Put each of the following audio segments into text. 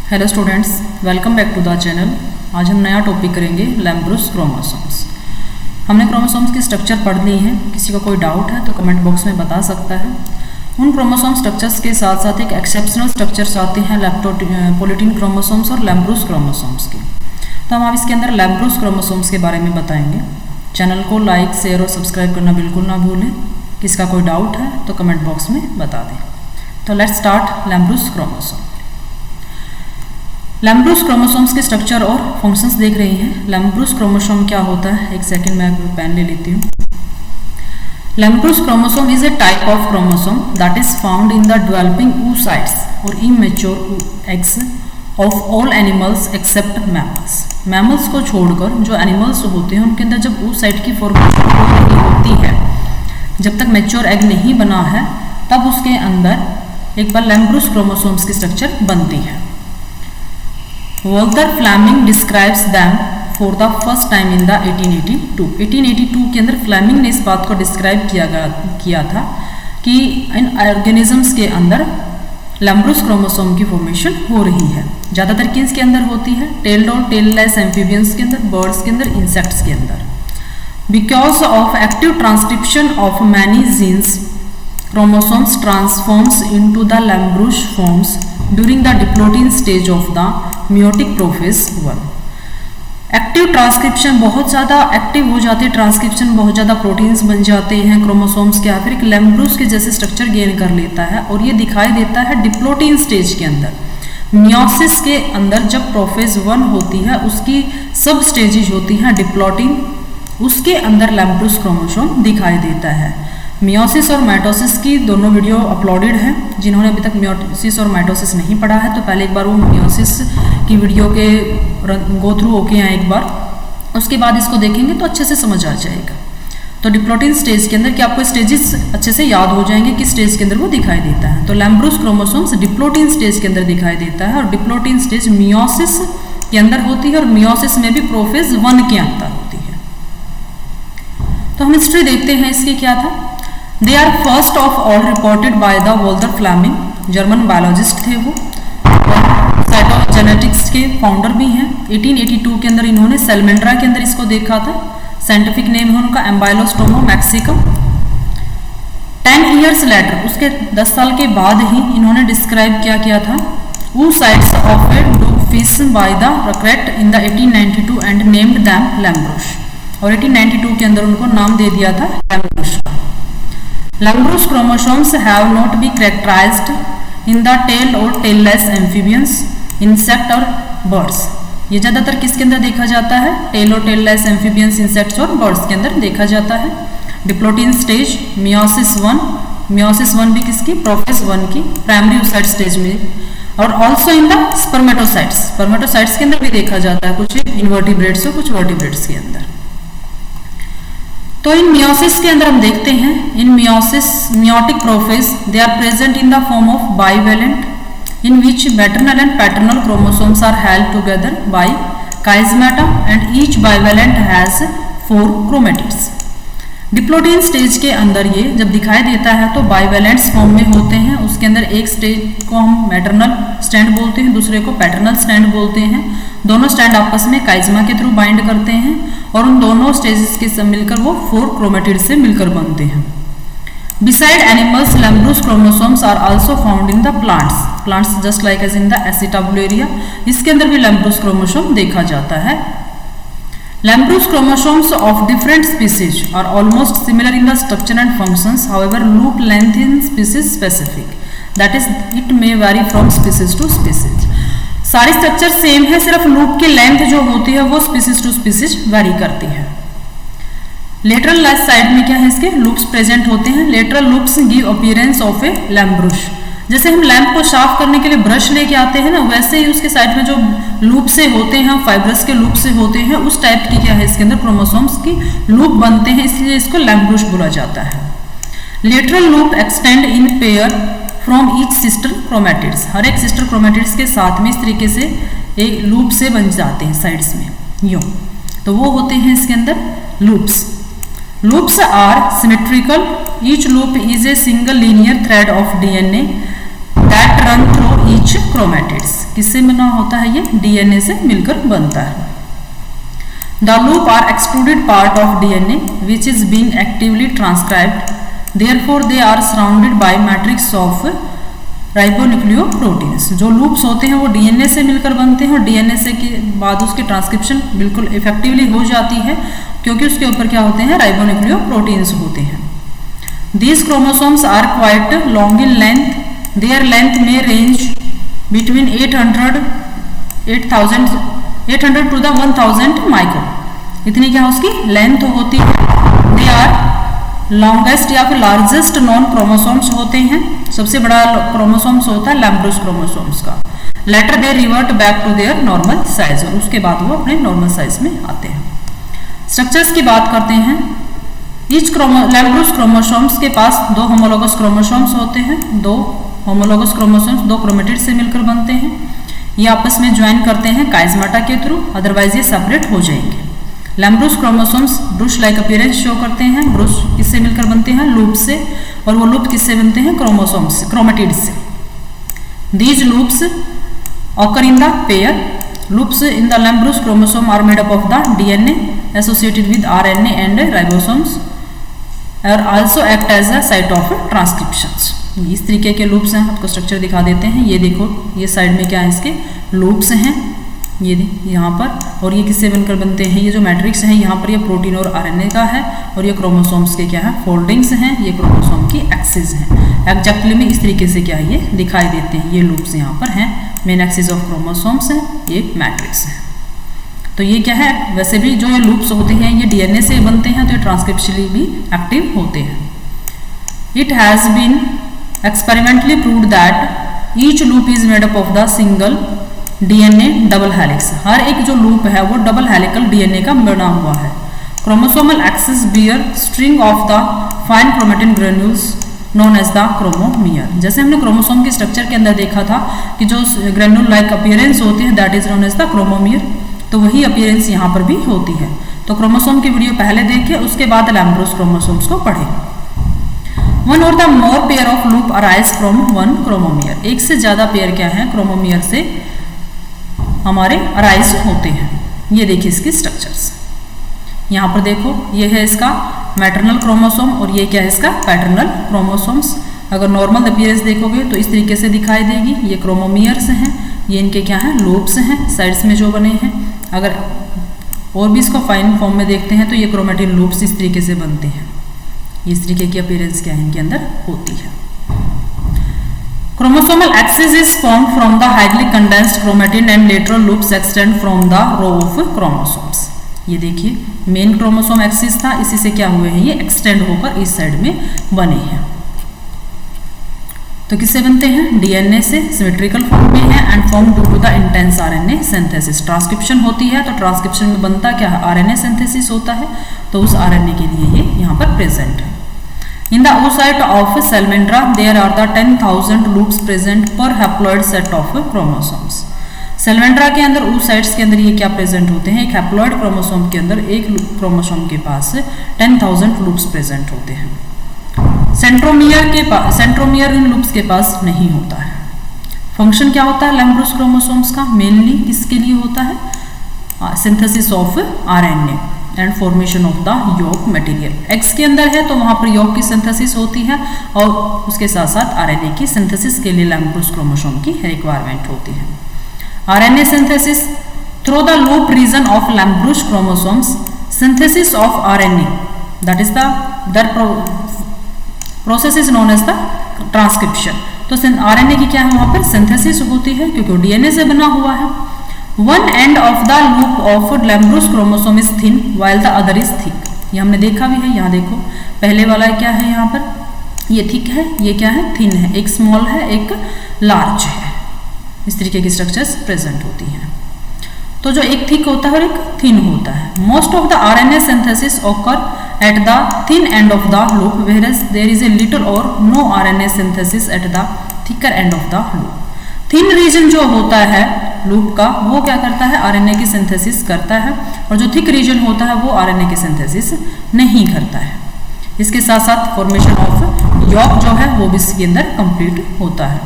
Hello students, welcome back to the channel. आज हम नया टॉपिक करेंगे लैम्ब्रूस क्रोमोसोम्स। हमने क्रोमोसोम्स की स्ट्रक्चर पढ़ ली है। किसी का कोई डाउट है तो कमेंट बॉक्स में बता सकता है। उन क्रोमोसोम स्ट्रक्चर्स के साथ साथ एक एक्सेप्शनल स्ट्रक्चर्स आते हैं लैप्टोपोलिटीन क्रोमोसोम्स और लैम्ब्रूस क्रोमोसोम्स की। तो हम अब इसके अंदर लैम्ब्रूस क्रोमोसोम्स के बारे में बताएंगे। चैनल को लाइक, शेयर और सब्सक्राइब करना बिल्कुल ना भूलें। किसका कोई डाउट है तो कमेंट बॉक्स में बता दें। तो लेट्स स्टार्ट लैम्ब्रूस क्रोमोसोम। लैम्ब्रूस क्रोमोसोम्स के स्ट्रक्चर और फंक्शंस देख रही हैं। लैम्ब्रूस क्रोमोसोम क्या होता है, एक सेकंड में पेन ले लेती हूँ। Lampbrush chromosome is a type of chromosome that is found in the developing oocytes और immature eggs of all animals except mammals. Mammals को छोड़कर जो एनिमल्स होते हैं उनके अंदर जब oocyte की फॉर्मेशन हो रही होती है, जब तक मैच्योर एग नहीं बना है, तब उसके अंदर एक बार लैम्ब्रूस क्रोमोसोम्स की स्ट्रक्चर बनती है। Walter Flemming describes them for the first time in the 1882। 1882 के अंदर फ्लेमिंग ने इस बात को डिस्क्राइब किया था कि इन ऑर्गेनिजम्स के अंदर लैम्ब्रूस क्रोमोसोम की फॉर्मेशन हो रही है। ज़्यादातर किस के अंदर होती है? टेल्ड और टेललेस एम्फीबियंस के अंदर, बर्ड्स के अंदर, इंसेक्ट्स के अंदर। Because of active transcription of many genes, chromosomes transforms into the Lambrous forms during the diplotin stage of the meiotic prophase 1। Active transcription बहुत ज़्यादा एक्टिव हो जाती है, ट्रांसक्रिप्शन बहुत ज़्यादा प्रोटीन्स बन जाते हैं क्रोमोसोम्स के, फिर एक लैम्ब्रूस के जैसे स्ट्रक्चर गेन कर लेता है और ये दिखाई देता है डिप्लोटिन स्टेज के अंदर। मियोसिस के अंदर जब प्रोफेज 1 होती है, उसकी सब स्टेजेज होती हैं डिप्लोटिन, उसके अंदर लैम्ब्रूस क्रोमोसोम दिखाई देता है। मियोसिस और माइटोसिस की दोनों वीडियो अपलोडेड है। जिन्होंने अभी तक मियोसिस और माइटोसिस नहीं पढ़ा है तो पहले एक बार वो मियोसिस की वीडियो के गो थ्रू होके आए एक बार, उसके बाद इसको देखेंगे तो अच्छे से समझ आ जाएगा। तो डिप्लोटिन स्टेज के अंदर कि आपको स्टेजेस अच्छे से याद हो जाएंगे किस स्टेज के अंदर वो दिखाई देता है। तो लैम्ब्रूस क्रोमोसोम्स डिप्लोटिन स्टेज के अंदर दिखाई देता है और डिप्लोटिन स्टेज मियोसिस के अंदर होती है और मियोसिस में भी प्रोफेज 1 के अंदर होती है। तो हम हिस्ट्री देखते हैं इसकी क्या था। They are first of all reported by the Walter Flemming, German biologist थे वो और साइटोजेनेटिक्स के फाउंडर भी हैं। 1882 के अंदर इन्होंने सेलमेंड्रा के अंदर इसको देखा था। साइंटिफिक नेम है उनका एम्बाइलोस्टोमा मैक्सिकम। 10 ईयर्स लेटर, उसके 10 साल के बाद ही इन्होंने डिस्क्राइब क्या था oocytes of a dogfish by the Ruckert in the 1892 and named them lampbrush. और 1892 के अंदर उनको नाम दे दिया था लैम्ब्रूस। Lambrous chromosomes have not been characterized in the tail or tailless amphibians, insect और birds। ये ज़्यादातर किसके अंदर देखा जाता है? टेल और टेललेस एम्फीबियंस, इंसेक्ट्स और बर्ड्स के अंदर देखा जाता है। डिप्लोटिन स्टेज, मियोसिस 1, मियोसिस 1 भी किसकी? प्रोफेज 1 की, प्राइमरी oocyte स्टेज में। और also in the spermatocytes, spermatocytes के अंदर भी देखा जाता है, कुछ इन्वर्टिब्रेट्स और कुछ वर्टिब्रेट्स के अंदर। तो इन मियोसिस के अंदर हम देखते हैं, in meiosis meiotic prophase they are present in the form of bivalent in which maternal and paternal chromosomes are held together by chiasmata and each bivalent has 4 chromatids. Diplotene stage के अंदर ये जब दिखाई देता है तो बाइवेलेंट्स फॉर्म में होते हैं। उसके अंदर एक स्टेज को हम मैटरनल स्टैंड बोलते हैं, दूसरे को पैटर्नल स्टैंड बोलते हैं। दोनों स्टैंड आपस में काइजमा के थ्रू बाइंड करते हैं और उन दोनों स्टेजेस के सब मिलकर वो 4 क्रोमेटिड से मिलकर बनते हैं। Beside animals, lampbrush chromosomes are also found in the plants, plants just like as in the Acetabularia. इसके अंदर भी लैम्ब्रूस क्रोमोसोम देखा जाता है। Lampbrush chromosomes of different species are almost similar in the structure and functions, however loop length in species specific, that is it may vary from species to species। सारी structure same है, सिर्फ loop की length जो होती है वो species to species very करती है। लेटरल लेफ्ट साइड में क्या है, इसके लूप्स प्रेजेंट होते हैं। Lateral loops give appearance of a lampbrush. जैसे हम लैम्प को साफ करने के लिए ब्रश लेके आते हैं ना, वैसे ही उसके साइड में जो लूप से होते हैं, फाइब्रस के लूप से होते हैं, उस टाइप की क्या है इसके अंदर क्रोमोसोम्स की लूप बनते हैं, इसलिए इसको लैम्ब्रूस बोला जाता है। Lateral loop extend in pair from each sister chromatids, हर एक सिस्टर क्रोमेटिड्स के साथ में इस तरीके से एक लूप से बन जाते हैं साइड्स में यूं। तो वो होते हैं इसके अंदर loops. Loops are symmetrical, each loop is a single linear thread of DNA that that run through each chromatids. किससे बना होता है ये? डीएनए से मिलकर बनता है। The loop are excluded part of DNA which is being actively transcribed, therefore they are surrounded by matrix of ribonucleoproteins. जो लूप्स होते हैं वो डीएनए से मिलकर बनते हैं और डीएनए से के बाद उसकी ट्रांसक्रिप्शन बिल्कुल इफेक्टिवली हो जाती है क्योंकि उसके ऊपर क्या होते हैं? राइबोन्यूक्लियोप्रोटीन्स होते हैं। These chromosomes are quite long in length. Their length may range between 800 to the 1000 micron. इतनी क्या उसकी लेंथ होती है। They are longest या फिर largest known chromosomes होते हैं। सबसे बड़ा क्रोमोसोम्स होता है लैम्ब्रोस क्रोमोसोम्स का। Later they revert back to their normal size, और उसके बाद वो अपने नॉर्मल साइज में आते हैं। स्ट्रक्चर्स की बात करते हैं। ईच लैम्ब्रोस क्रोमोसोम्स के पास दो होमोलोगस क्रोमोसोम्स होते हैं। दो होमोलोगस क्रोमोसोम्स दो क्रोमेटिड से मिलकर बनते हैं। ये आपस में ज्वाइन करते हैं काइजमाटा के थ्रू, अदरवाइज ये सेपरेट हो जाएंगे। Lampbrush chromosomes brush like appearance show करते हैं। ब्रुश किससे मिलकर बनते हैं? लूप से। और वो लूप किससे बनते हैं? क्रोमोसोम्स क्रोमेटिड से। These loops occur in the pair. Loops in the lampbrush chromosome are made up of the DNA associated with RNA and ribosomes और also act as a site of transcriptions. इस तरीके के loops हैं। आपको structure दिखा देते हैं। ये देखो, ये साइड में क्या है? इसके लूप्स हैं ये यहाँ पर। और ये किससे बनकर बनते हैं? ये जो मैट्रिक्स है यहाँ पर ये प्रोटीन और आरएनए का है और ये क्रोमोसोम्स के क्या है? फोल्डिंग्स हैं। ये क्रोमोसोम की एक्सिस हैं। एग्जैक्टली में इस तरीके से क्या है? ये दिखाई देते हैं। ये लूप्स यहाँ पर हैं। मेन एक्सिस ऑफ क्रोमोसोम्स है, ये मैट्रिक्स है। तो ये क्या है? वैसे भी जो ये लूप्स होते हैं ये डीएनए से बनते हैं, तो ये ट्रांसक्रिप्शनली भी एक्टिव होते हैं। It has been experimentally proved that each loop is made up of the single DNA double helix. हर एक जो लूप है वो डबल हेलिकल डीएनए का बना हुआ है। Chromosomal axis bear string of the fine chromatin granules known as the chromomere. जैसे हमने क्रोमोसोम के स्ट्रक्चर के अंदर देखा था कि जो ग्रेन्यूल लाइक अपीयरेंस होती है that is known as the chromomere, तो वही अपीयरेंस यहाँ पर भी होती है। तो क्रोमोसोम की वीडियो पहले देखें, उसके बाद लैम्ब्रोस क्रोमोसोम्स को पढ़ें। वन और the more pair of loop arise from one chromomere. एक से ज्यादा पेयर क्या है? क्रोमोमियर से हमारे अराइज होते हैं। ये देखिए इसके स्ट्रक्चर्स। यहाँ पर देखो, ये है इसका मैटरनल क्रोमोसोम और ये क्या है? इसका पैटर्नल क्रोमोसोम्स। अगर नॉर्मल अपीयरेंस देखोगे तो इस तरीके से दिखाई देगी। ये क्रोमोमियर्स हैं, ये इनके क्या हैं? लूप्स हैं साइड्स में जो बने हैं। अगर और भी इसको फाइन फॉर्म में देखते हैं तो ये क्रोमेटिन लूप्स इस तरीके से बनते हैं। इस तरीके की अपीयरेंस क्या है? इनके अंदर होती है। Chromosomal axis is form from the highly condensed chromatin and lateral loops extend from the row of chromosomes. ये देखिए मेन क्रोमोसोम एक्सिस था, इसी से क्या हुए हैं? ये एक्सटेंड होकर इस साइड में बने हैं। तो किससे बनते हैं? डीएनए से सिमेट्रिकल फॉर्म में है and form due to the intense RNA synthesis. Transcription होती है तो ट्रांसक्रिप्शन में बनता क्या है? आरएनए सिंथेसिस होता है, तो उस आरएनए के लिए ये यहाँ पर प्रेजेंट है। In the oocyte of Salamandra there are the 10,000 loops present per haploid set of chromosomes. Salamandra के अंदर oocytes के अंदर ये क्या प्रेजेंट होते हैं? एक हैप्लॉइड क्रोमोसोम के अंदर एक क्रोमोसोम के पास 10,000 लूप्स प्रेजेंट होते हैं। सेंट्रोमियर इन लूप्स के पास नहीं होता है। फंक्शन क्या होता है लैम्ब्रोस क्रोमोसोम्स का? मेनली किसके लिए होता है? Synthesis of RNA and formation of the yolk material. X के अंदर है तो वहां पर यॉक की सिंथेसिस होती है और उसके साथ साथ आरएनए की सिंथेसिस के लिए लैम्ब्रोस क्रोमोसोम की रिक्वायरमेंट होती है। RNA synthesis through the loop region of lampbrush chromosomes, synthesis of RNA that is the process is known as the transcription. तो आरएनए की क्या है? वहां पर सिंथेसिस होती है क्योंकि डीएनए से बना हुआ है। One end of the loop of lampbrush chromosome is thin while the other is thick. ये हमने देखा भी है। यहाँ देखो पहले वाला क्या है? यहाँ पर ये थिक है, ये क्या है? थिन है। एक स्मॉल है, एक लार्ज है। इस तरीके की स्ट्रक्चर्स प्रेजेंट होती हैं। तो जो एक थिक होता है और एक थिन होता है। Most of the RNA synthesis occur at the thin end of the loop, whereas there is a little or no RNA synthesis at the thicker end of the loop. Thin region जो होता है loop का वो क्या करता है? RNA की synthesis करता है, और जो थिक रीजन होता है वो आरएनए की सिंथेसिस नहीं करता है। इसके साथ साथ फॉर्मेशन ऑफ यॉक जो है वो भी इसके अंदर कंप्लीट होता है।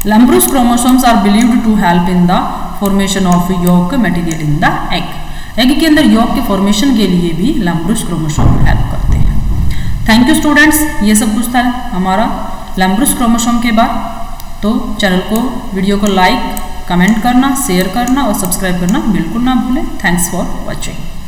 Lampbrush chromosomes are believed to help in the formation of yolk material in the egg के अंदर यॉक के फॉर्मेशन के लिए भी लैम्ब्रूस क्रोमोसोम हेल्प करते हैं। थैंक यू स्टूडेंट्स, ये सब कुछ था हमारा लैम्ब्रूस क्रोमोसोम के बाद। तो चैनल को, वीडियो को लाइक, कमेंट करना, शेयर करना और सब्सक्राइब करना बिल्कुल ना भूलें। Thanks for watching.